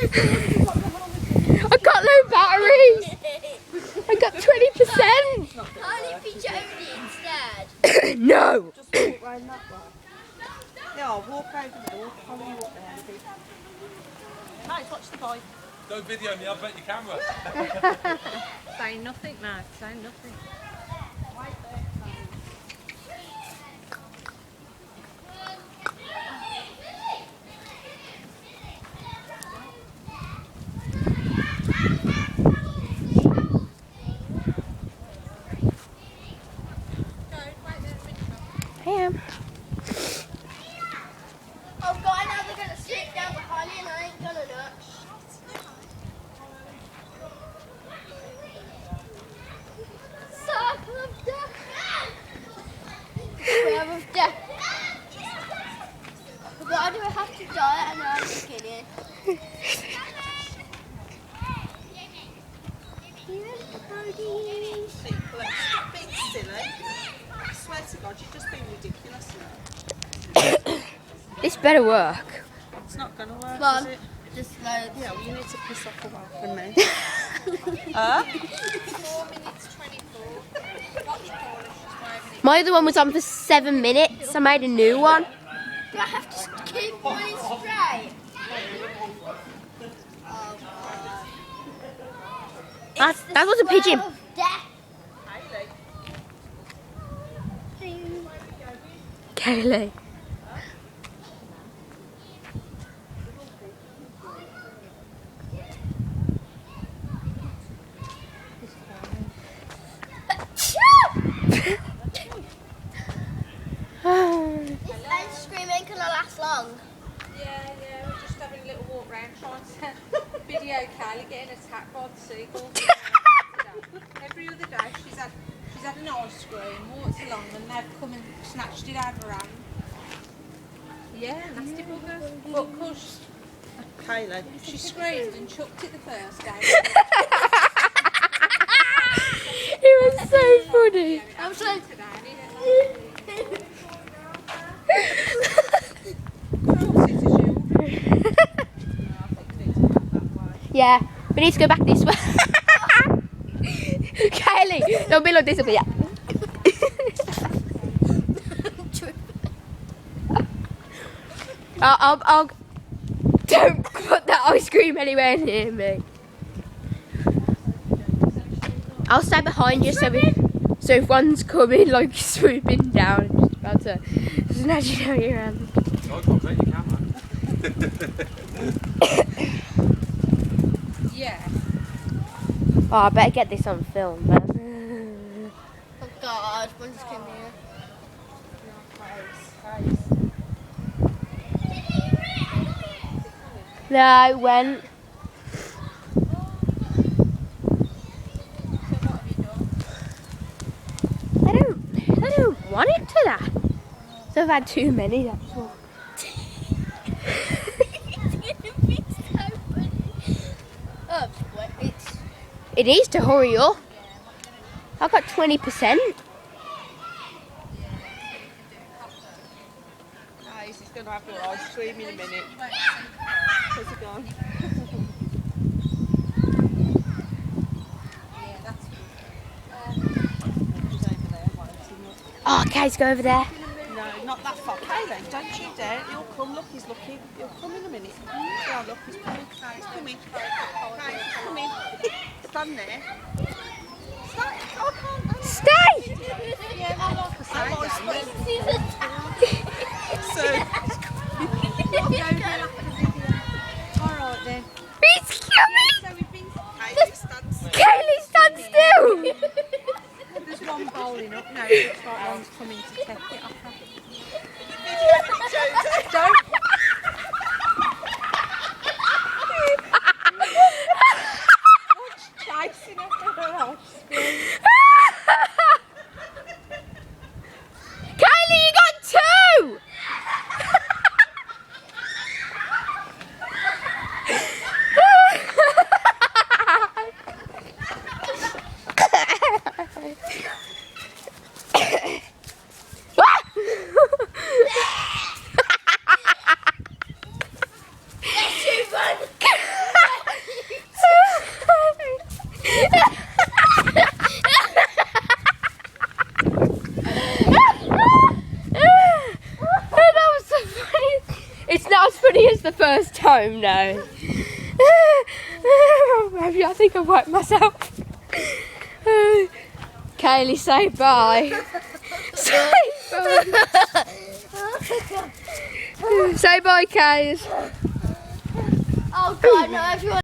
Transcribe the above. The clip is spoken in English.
I got low batteries. I got 20%. Can't you be Jody instead? No. Just walk round that way. Yeah, I'll walk over there, we'll follow you up there. Nice, watch the boy. Don't video me, I'll bet your camera. Say nothing, Matt, say nothing. I am. Oh God, now they're gonna sit down behind me and I ain't gonna look. Circle of death. Square of death. Why do I have to die and I'm beginning? Stop being silly. I swear to God, you're just being ridiculous. This better work. It's not going to work, Mum, is it? just loads. Yeah, well, you need to piss off away from me. 4 minutes 24. What's Polish? 5 minutes. My other one was on for 7 minutes. I made a new one. Do I have to keep going straight? Oh God. That was a pigeon. Square of death. Kaylee. This ice cream ain't gonna last long. Yeah, we're just having a little walk round trying to video Kylie getting attacked by the seagull. Every other day she's had an ice cream, walked along and they've come and snatched it out of her hand. Yeah, nasty buggers. But of course Kaylee. she screamed and chucked it the first day. It was so funny. I'm so Today, I need Yeah, we need to go back this way. Kylie, don't be like this over here. I'll don't put that ice cream anywhere near me. I'll stay behind you so if one's coming like swooping down and just about to snatch it out of your hand. I can't bet your camera. Yeah. Oh, I better get this on film, man. Oh God, one just came here. No, I went. I don't want it to that. So I've had too many, that's all. Oh, wait. It needs to hurry up. I got 20%. Nice, he's going to have your ice cream in a minute. Where's he gone? He's over there, waiting. Oh, okay, let's go over there. No, not that far. Kaylee, don't you dare. He'll come, look, he's looking. He'll come in a minute. Yeah, look, he's coming. He's coming. Kaylee, come in. Stand there. Stand. Oh, I can't. Stay! Yeah, I like to say that. So, Alright then. He's coming! So we've been Kaylee, stand still. Kaylee, stand still! there's one bowling up now, it looks like one's coming to take it off her. Don't watch chasing her for her ice cream. Kylie, you got 2! not as funny as the first time, no. Maybe I think I wiped myself. Kaylee, say bye. Say bye. Say bye, Kays. Oh God, no! Everyone.